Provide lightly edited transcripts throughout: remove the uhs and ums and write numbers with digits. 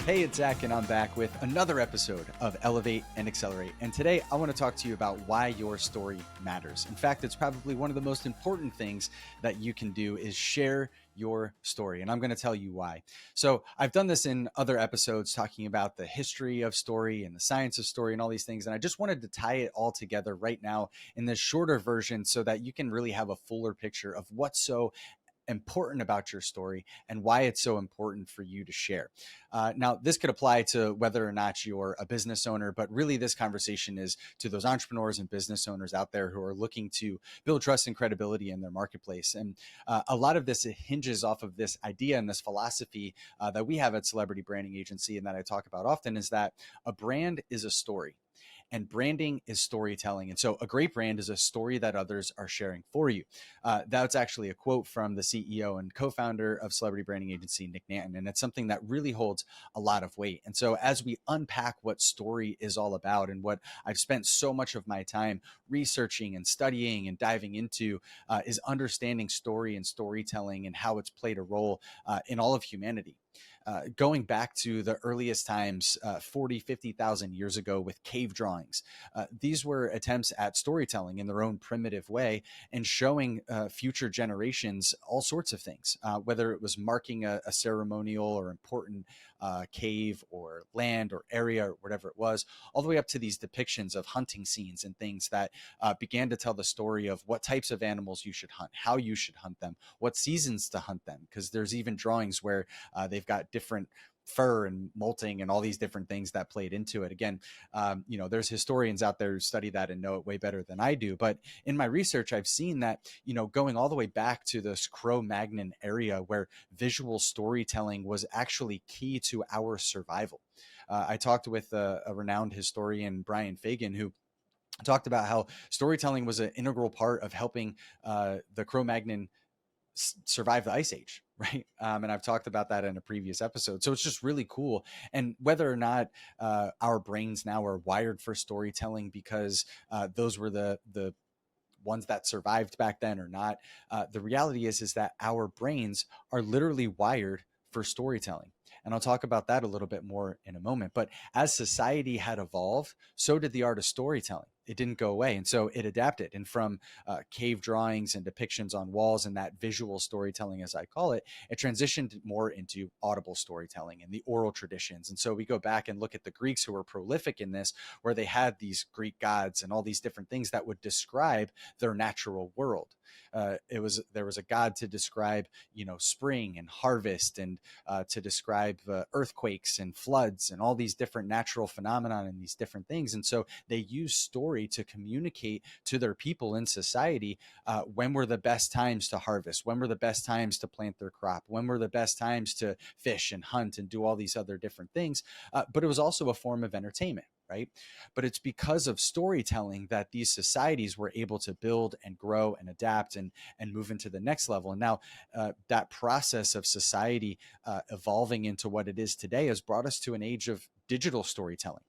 Hey, it's Zach, and I'm back with another episode of Elevate and Accelerate. And today I want to talk to you about why your story matters. In fact, it's probably one of the most important things that you can do is share your story. And I'm going to tell you why. So I've done this in other episodes talking about the history of story and the science of story and all these things. And I just wanted to tie it all together right now in this shorter version so that you can really have a fuller picture of what's so important about your story and why it's so important for you to share. Now, this could apply to whether or not you're a business owner, but really this conversation is to those entrepreneurs and business owners out there who are looking to build trust and credibility in their marketplace. And a lot of this hinges off of this idea and this philosophy that we have at Celebrity Branding Agency and that I talk about often is that a brand is a story and branding is storytelling. And so a great brand is a story that others are sharing for you. That's actually a quote from the CEO and co-founder of Celebrity Branding Agency, Nick Nanton. And it's something that really holds a lot of weight. And so as we unpack what story is all about and what I've spent so much of my time researching and studying and diving into is understanding story and storytelling and how it's played a role in all of humanity. Going back to the earliest times, 40, 50,000 years ago with cave drawings. These were attempts at storytelling in their own primitive way and showing future generations all sorts of things, whether it was marking a ceremonial or important cave or land or area or whatever it was, all the way up to these depictions of hunting scenes and things that began to tell the story of what types of animals you should hunt, how you should hunt them, what seasons to hunt them, because there's even drawings where they've got different fur and molting and all these different things that played into it. Again, there's historians out there who study that and know it way better than I do. But in my research, I've seen that, going all the way back to this Cro-Magnon area where visual storytelling was actually key to our survival. I talked with a renowned historian, Brian Fagan, who talked about how storytelling was an integral part of helping the Cro-Magnon survive the ice age, right? And I've talked about that in a previous episode. So it's just really cool. And whether or not our brains now are wired for storytelling because those were the ones that survived back then or not, the reality is that our brains are literally wired for storytelling. And I'll talk about that a little bit more in a moment. But as society had evolved, so did the art of storytelling. It didn't go away. And so it adapted. And from cave drawings and depictions on walls and that visual storytelling, as I call it, it transitioned more into audible storytelling and the oral traditions. And so we go back and look at the Greeks who were prolific in this, where they had these Greek gods and all these different things that would describe their natural world. There was a god to describe, spring and harvest, and to describe earthquakes and floods and all these different natural phenomena and these different things. And so they use story to communicate to their people in society when were the best times to harvest, when were the best times to plant their crop, when were the best times to fish and hunt and do all these other different things. But it was also a form of entertainment, right? But it's because of storytelling that these societies were able to build and grow and adapt and move into the next level. And now that process of society evolving into what it is today has brought us to an age of digital storytelling.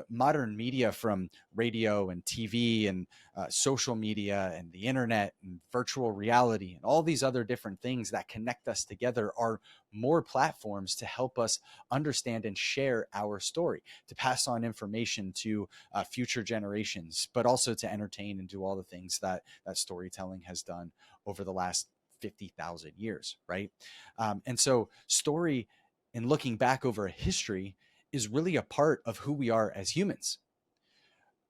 Modern media, from radio and TV and social media and the internet and virtual reality and all these other different things that connect us together, are more platforms to help us understand and share our story, to pass on information to future generations, but also to entertain and do all the things that storytelling has done over the last 50,000 years, right? And so story, in looking back over history, is really a part of who we are as humans.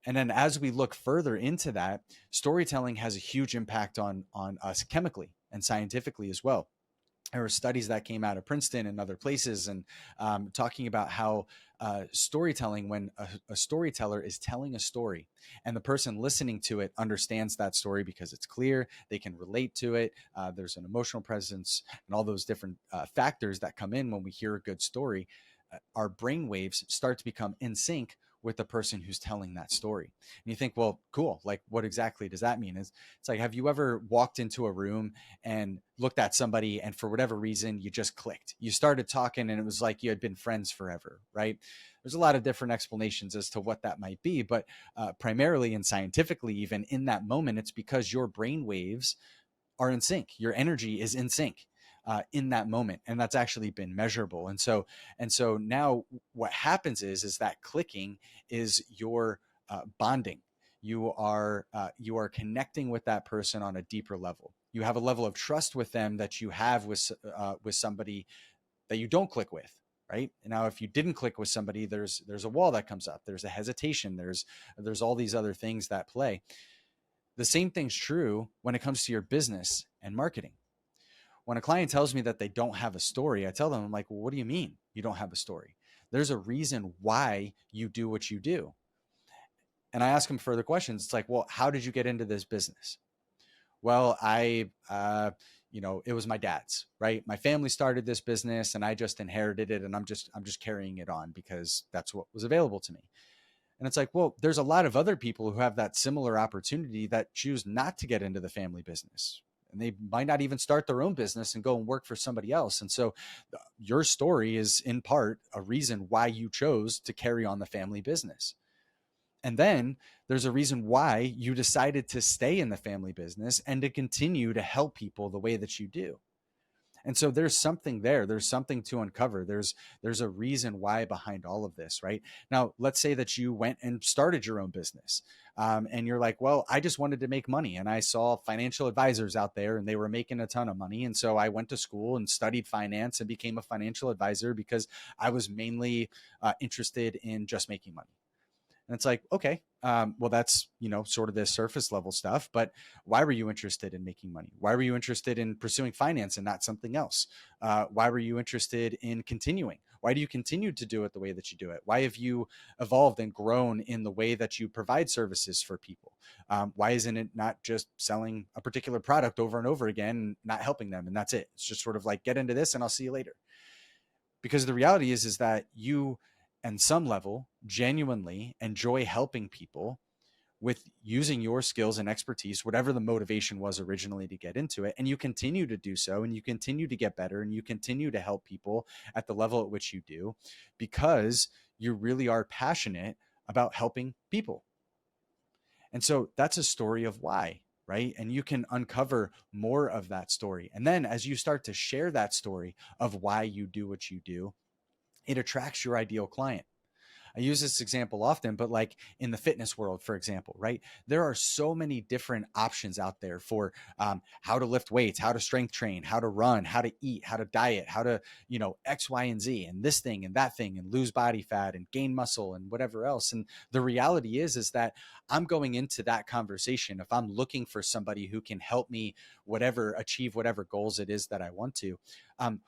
And then as we look further into that, storytelling has a huge impact on us chemically and scientifically as well. There were studies that came out of Princeton and other places, and talking about how storytelling, when a storyteller is telling a story and the person listening to it understands that story because it's clear, they can relate to it, there's an emotional presence and all those different factors that come in when we hear a good story, our brain waves start to become in sync with the person who's telling that story. And you think, well, cool. Like, what exactly does that mean? It's like, have you ever walked into a room and looked at somebody and for whatever reason, you just clicked? You started talking and it was like you had been friends forever, right? There's a lot of different explanations as to what that might be, but primarily and scientifically, even in that moment, it's because your brain waves are in sync. Your energy is in sync. in that moment, and that's actually been measurable. And so now what happens is that clicking is your bonding. You are connecting with that person on a deeper level. You have a level of trust with them that you have with somebody that you don't click with, right? Now, if you didn't click with somebody, there's a wall that comes up. There's a hesitation. There's all these other things that play. The same thing's true when it comes to your business and marketing. When a client tells me that they don't have a story, I tell them, I'm like, well, what do you mean you don't have a story? There's a reason why you do what you do. And I ask them further questions. It's like, well, how did you get into this business? Well, it was my dad's, right? My family started this business and I just inherited it, and I'm just carrying it on because that's what was available to me. And it's like, well, there's a lot of other people who have that similar opportunity that choose not to get into the family business. And they might not even start their own business and go and work for somebody else. And so your story is in part a reason why you chose to carry on the family business. And then there's a reason why you decided to stay in the family business and to continue to help people the way that you do. And so there's something there. There's something to uncover. There's a reason why behind all of this, right? Now, let's say that you went and started your own business, and you're like, well, I just wanted to make money, and I saw financial advisors out there, and they were making a ton of money, and so I went to school and studied finance and became a financial advisor because I was mainly interested in just making money. And it's like, okay, well, that's, sort of this surface level stuff. But why were you interested in making money? Why were you interested in pursuing finance and not something else? Why were you interested in continuing? Why do you continue to do it the way that you do it? Why have you evolved and grown in the way that you provide services for people? Why isn't it not just selling a particular product over and over again and not helping them? And that's it. It's just sort of like, get into this and I'll see you later. Because the reality is that you, and some level, genuinely enjoy helping people with using your skills and expertise, whatever the motivation was originally to get into it. And you continue to do so, and you continue to get better, and you continue to help people at the level at which you do, because you really are passionate about helping people. And so that's a story of why, right? And you can uncover more of that story. And then as you start to share that story of why you do what you do, it attracts your ideal client. I use this example often, but like in the fitness world, for example, right? There are so many different options out there for how to lift weights, how to strength train, how to run, how to eat, how to diet, how to, X, Y, and Z, and this thing and that thing, and lose body fat and gain muscle and whatever else. And the reality is that I'm going into that conversation, if I'm looking for somebody who can help me achieve whatever goals it is that I want to, um,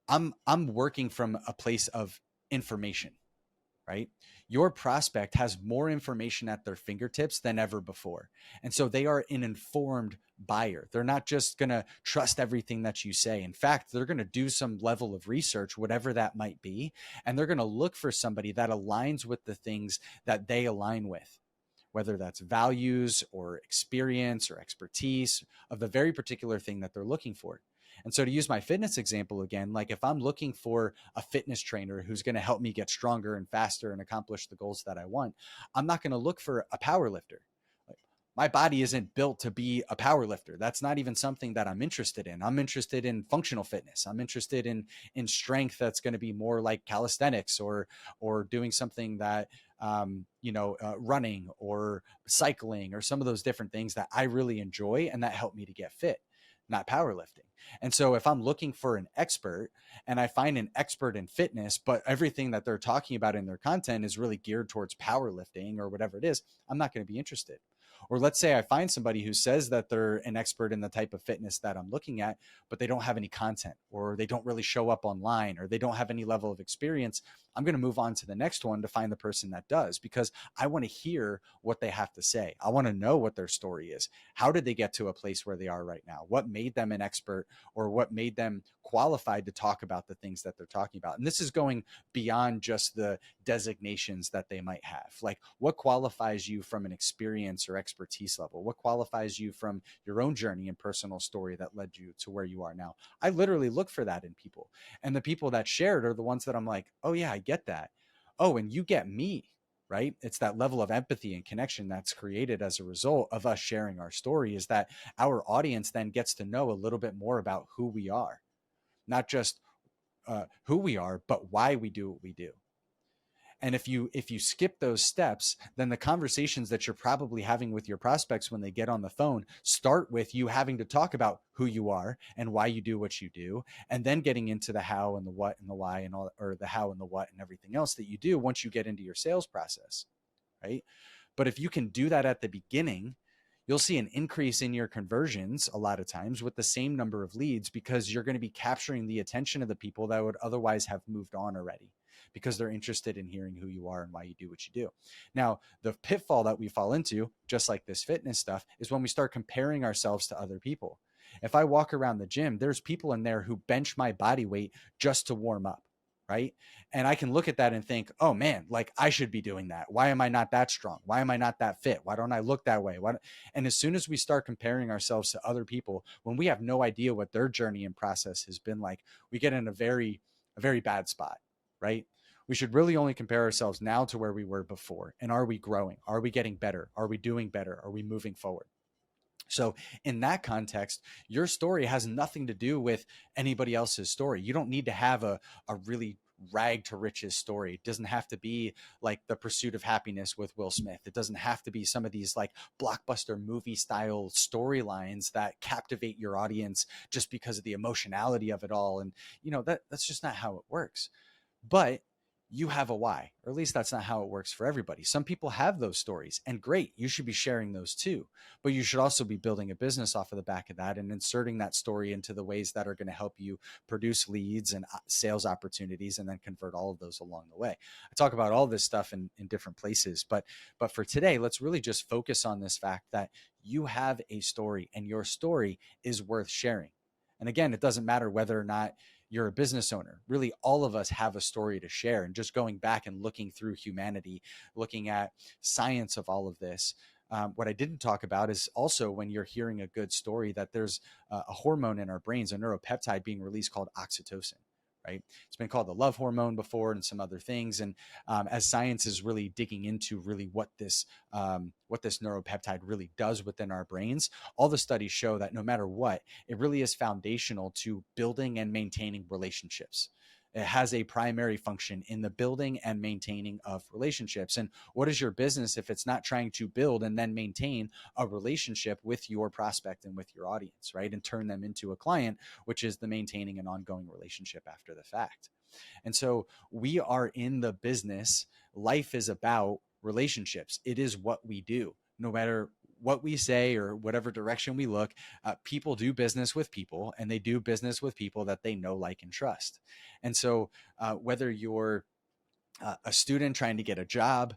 I'm working from a place of information, right? Your prospect has more information at their fingertips than ever before. And so they are an informed buyer. They're not just going to trust everything that you say. In fact, they're going to do some level of research, whatever that might be. And they're going to look for somebody that aligns with the things that they align with, whether that's values or experience or expertise of the very particular thing that they're looking for. And so to use my fitness example again, like if I'm looking for a fitness trainer who's going to help me get stronger and faster and accomplish the goals that I want, I'm not going to look for a power lifter. Like, my body isn't built to be a power lifter. That's not even something that I'm interested in. I'm interested in functional fitness. I'm interested in strength that's going to be more like calisthenics or doing something that running or cycling or some of those different things that I really enjoy and that help me to get fit, not powerlifting. And so if I'm looking for an expert and I find an expert in fitness, but everything that they're talking about in their content is really geared towards powerlifting or whatever it is, I'm not going to be interested. Or let's say I find somebody who says that they're an expert in the type of fitness that I'm looking at, but they don't have any content, or they don't really show up online, or they don't have any level of experience. I'm going to move on to the next one to find the person that does, because I want to hear what they have to say. I want to know what their story is. How did they get to a place where they are right now? What made them an expert, or what made them qualified to talk about the things that they're talking about? And this is going beyond just the designations that they might have. Like, what qualifies you from an experience or expertise level? What qualifies you from your own journey and personal story that led you to where you are now? I literally look for that in people. And the people that shared are the ones that I'm like, oh yeah, I get that. Oh, and you get me, right? It's that level of empathy and connection that's created as a result of us sharing our story, is that our audience then gets to know a little bit more about who we are. not just who we are, but why we do what we do. And if you skip those steps, then the conversations that you're probably having with your prospects when they get on the phone start with you having to talk about who you are and why you do what you do, and then getting into the how and the what and the why and all, or the how and the what and everything else that you do once you get into your sales process, right? But if you can do that at the beginning, you'll see an increase in your conversions a lot of times with the same number of leads, because you're going to be capturing the attention of the people that would otherwise have moved on already, because they're interested in hearing who you are and why you do what you do. Now, the pitfall that we fall into, just like this fitness stuff, is when we start comparing ourselves to other people. If I walk around the gym, there's people in there who bench my body weight just to warm up, right? And I can look at that and think, oh man, like I should be doing that. Why am I not that strong? Why am I not that fit? Why don't I look that way? And as soon as we start comparing ourselves to other people, when we have no idea what their journey and process has been like, we get in a very bad spot, right? We should really only compare ourselves now to where we were before. And are we growing? Are we getting better? Are we doing better? Are we moving forward? So, in that context, your story has nothing to do with anybody else's story. You don't need to have a really rag to riches story. It doesn't have to be like The Pursuit of Happiness with Will Smith. It doesn't have to be some of these like blockbuster movie style storylines that captivate your audience just because of the emotionality of it all. And, that's just not how it works. But you have a why, or at least that's not how it works for everybody. Some people have those stories, and great, you should be sharing those too. But you should also be building a business off of the back of that and inserting that story into the ways that are going to help you produce leads and sales opportunities, and then convert all of those along the way. I talk about all this stuff in different places, but for today, let's really just focus on this fact that you have a story, and your story is worth sharing. And again, it doesn't matter whether or not you're a business owner. Really, all of us have a story to share. And just going back and looking through humanity, looking at science of all of this, what I didn't talk about is also when you're hearing a good story, that there's a hormone in our brains, a neuropeptide being released called oxytocin. Right? It's been called the love hormone before, and some other things. And as science is really digging into really what this neuropeptide really does within our brains, all the studies show that no matter what, it really is foundational to building and maintaining relationships. It has a primary function in the building and maintaining of relationships. And what is your business if it's not trying to build and then maintain a relationship with your prospect and with your audience, right? And turn them into a client, which is the maintaining an ongoing relationship after the fact. And so we are in the business. Life is about relationships. It is what we do. No matter what we say or whatever direction we look, people do business with people, and they do business with people that they know, like, and trust. And so whether you're a student trying to get a job,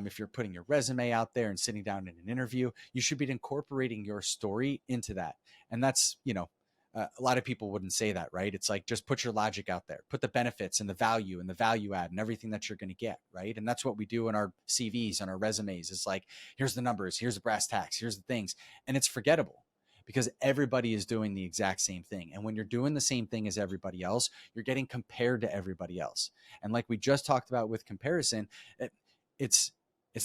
if you're putting your resume out there and sitting down in an interview, you should be incorporating your story into that. And that's, a lot of people wouldn't say that, right? It's like, just put your logic out there, put the benefits and the value add and everything that you're going to get, right? And that's what we do in our CVs and our resumes. It's like, here's the numbers, here's the brass tacks, here's the things. And it's forgettable, because everybody is doing the exact same thing. And when you're doing the same thing as everybody else, you're getting compared to everybody else. And like we just talked about with comparison, it's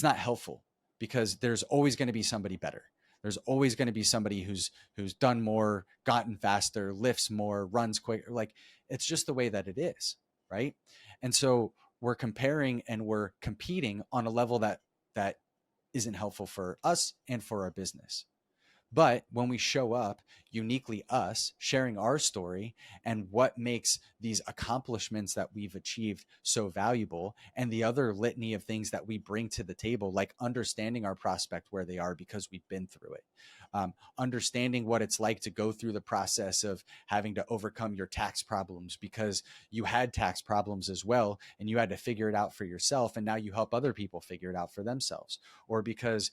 not helpful, because there's always going to be somebody better. There's always going to be somebody who's done more, gotten faster, lifts more, runs quicker. Like, it's just the way that it is, right? And so we're comparing and we're competing on a level that isn't helpful for us and for our business. But when we show up uniquely us, sharing our story and what makes these accomplishments that we've achieved so valuable, and the other litany of things that we bring to the table, like understanding our prospect where they are because we've been through it, understanding what it's like to go through the process of having to overcome your tax problems because you had tax problems as well, and you had to figure it out for yourself, and now you help other people figure it out for themselves, or because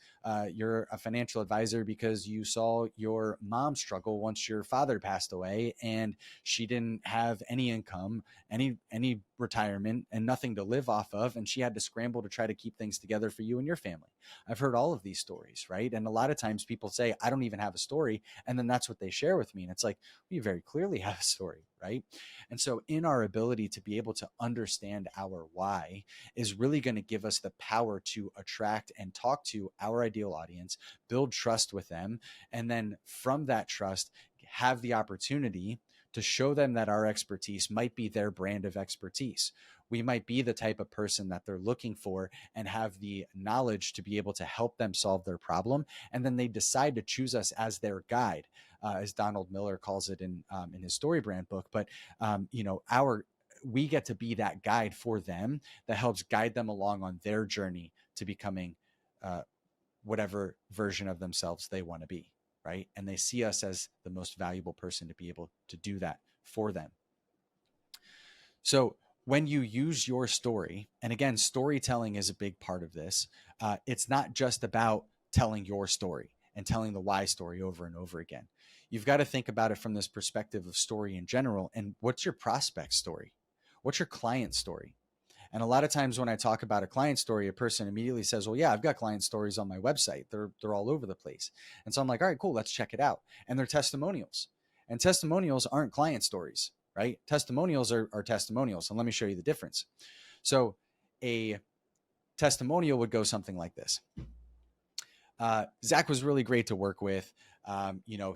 you're a financial advisor because you saw your mom struggle once your father passed away, and she didn't have any income, any retirement, and nothing to live off of, and she had to scramble to try to keep things together for you and your family. I've heard all of these stories, right? And a lot of times people say, I don't even have a story, and then that's what they share with me, and it's like, we very clearly have a story, right? And so in our ability to be able to understand our why is really going to give us the power to attract and talk to our ideal audience, build trust with them, and then from that trust, have the opportunity to show them that our expertise might be their brand of expertise. We might be the type of person that they're looking for and have the knowledge to be able to help them solve their problem. And then they decide to choose us as their guide, as Donald Miller calls it in his Story Brand book. But, we get to be that guide for them that helps guide them along on their journey to becoming whatever version of themselves they want to be, right? And they see us as the most valuable person to be able to do that for them. So when you use your story, and again, storytelling is a big part of this, it's not just about telling your story and telling the why story over and over again. You've got to think about it from this perspective of story in general. And what's your prospect story? What's your client story? And a lot of times when I talk about a client story, a person immediately says, well, yeah, I've got client stories on my website. They're all over the place. And so I'm like, all right, cool, let's check it out. And they're testimonials. And testimonials aren't client stories, right? Testimonials are testimonials. And let me show you the difference. So a testimonial would go something like this. Zack was really great to work with.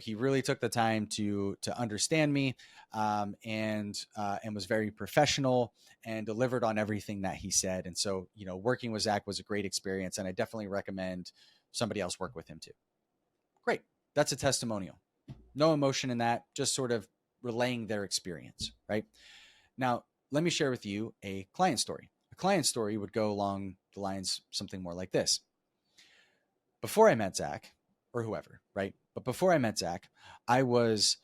He really took the time to understand me, and was very professional and delivered on everything that he said. And so, working with Zack was a great experience, and I definitely recommend somebody else work with him too. Great. That's a testimonial. No emotion in that, just sort of relaying their experience, right? Now, let me share with you a client story. A client story would go along the lines something more like this. Before I met Zack, or whoever, right? But before I met Zack, I was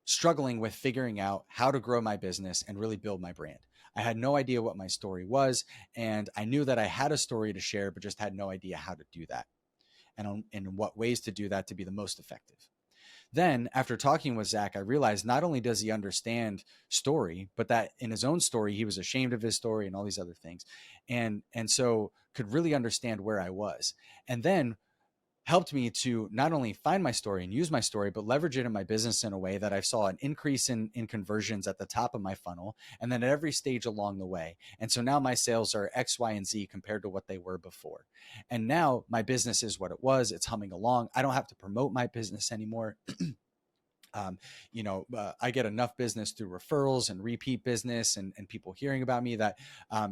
struggling with figuring out how to grow my business and really build my brand. I had no idea what my story was, and I knew that I had a story to share, but just had no idea how to do that and in what ways to do that to be the most effective. Then after talking with Zack, I realized not only does he understand story, but that in his own story, he was ashamed of his story and all these other things. And so could really understand where I was. And then helped me to not only find my story and use my story, but leverage it in my business in a way that I saw an increase in conversions at the top of my funnel and then at every stage along the way. And so now my sales are X, Y, and Z compared to what they were before. And now my business is what it was. It's humming along. I don't have to promote my business anymore. I get enough business through referrals and repeat business and people hearing about me that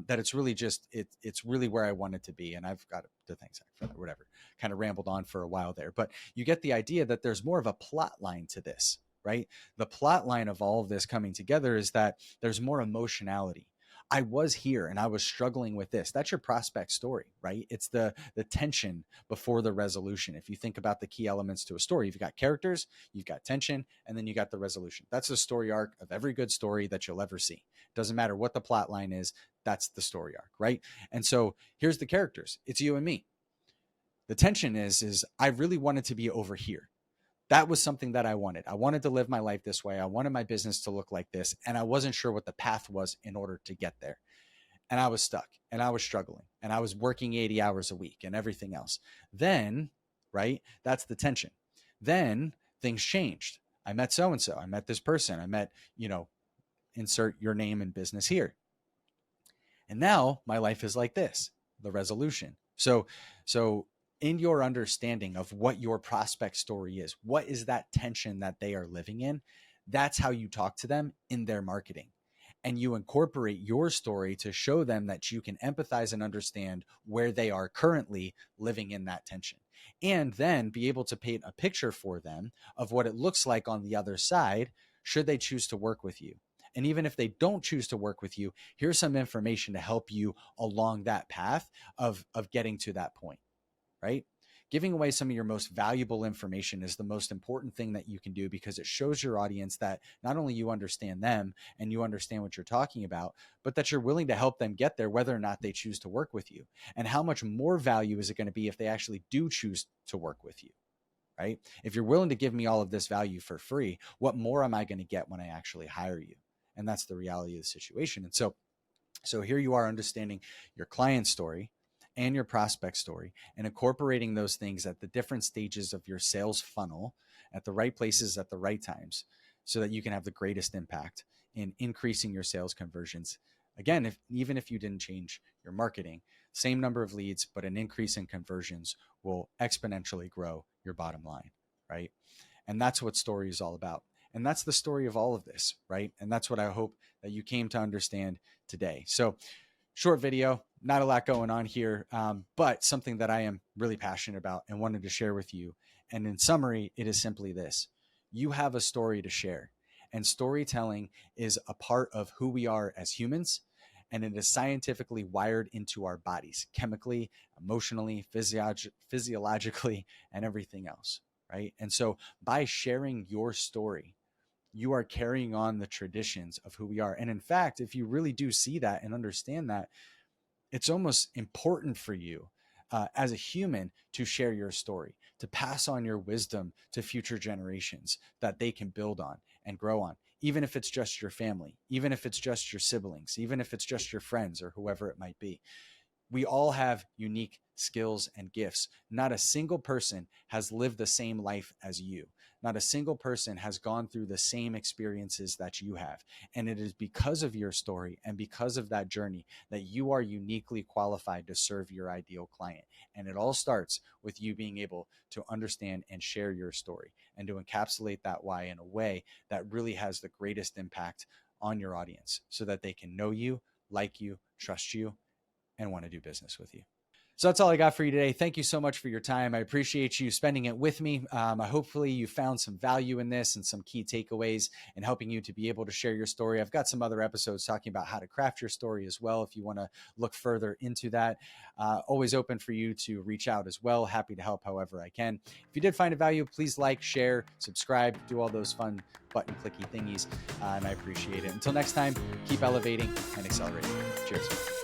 it's really just, it's really where I wanted to be. And I've got to thank Zack for that, whatever, kind of rambled on for a while there, but you get the idea that there's more of a plot line to this, right? The plot line of all of this coming together is that there's more emotionality. I was here and I was struggling with this. That's your prospect story, right? It's the tension before the resolution. If you think about the key elements to a story, you've got characters, you've got tension, and then you got the resolution. That's the story arc of every good story that you'll ever see. Doesn't matter what the plot line is, that's the story arc, right? And so here's the characters. It's you and me. The tension is I really wanted to be over here. That was something that I wanted. I wanted to live my life this way. I wanted my business to look like this. And I wasn't sure what the path was in order to get there. And I was stuck and I was struggling and I was working 80 hours a week and everything else. Then, right, that's the tension. Then things changed. I met so-and-so. I met this person. I met, insert your name and business here. And now my life is like this, the resolution. So in your understanding of what your prospect story is, what is that tension that they are living in? That's how you talk to them in their marketing. And you incorporate your story to show them that you can empathize and understand where they are currently living in that tension. And then be able to paint a picture for them of what it looks like on the other side, should they choose to work with you. And even if they don't choose to work with you, here's some information to help you along that path of getting to that point. Right? Giving away some of your most valuable information is the most important thing that you can do, because it shows your audience that not only you understand them and you understand what you're talking about, but that you're willing to help them get there, whether or not they choose to work with you. And how much more value is it going to be if they actually do choose to work with you, right? If you're willing to give me all of this value for free, what more am I going to get when I actually hire you? And that's the reality of the situation. And so here you are understanding your client story and your prospect story and incorporating those things at the different stages of your sales funnel at the right places at the right times so that you can have the greatest impact in increasing your sales conversions. Again, even if you didn't change your marketing, same number of leads, but an increase in conversions will exponentially grow your bottom line, right? And that's what story is all about. And that's the story of all of this, right? And that's what I hope that you came to understand today. So, short video, not a lot going on here, but something that I am really passionate about and wanted to share with you. And in summary, it is simply this: you have a story to share, and storytelling is a part of who we are as humans. And it is scientifically wired into our bodies, chemically, emotionally, physiologically, and everything else, right? And so by sharing your story, you are carrying on the traditions of who we are. And in fact, if you really do see that and understand that, it's almost important for you as a human to share your story, to pass on your wisdom to future generations that they can build on and grow on, even if it's just your family, even if it's just your siblings, even if it's just your friends or whoever it might be. We all have unique skills and gifts. Not a single person has lived the same life as you. Not a single person has gone through the same experiences that you have. And it is because of your story and because of that journey that you are uniquely qualified to serve your ideal client. And it all starts with you being able to understand and share your story and to encapsulate that why in a way that really has the greatest impact on your audience so that they can know you, like you, trust you, and want to do business with you. So that's all I got for you today. Thank you so much for your time. I appreciate you spending it with me. Hopefully you found some value in this and some key takeaways in helping you to be able to share your story. I've got some other episodes talking about how to craft your story as well, if you want to look further into that. Always open for you to reach out as well. Happy to help however I can. If you did find a value, please like, share, subscribe, do all those fun button clicky thingies, and I appreciate it. Until next time, keep elevating and accelerating. Cheers.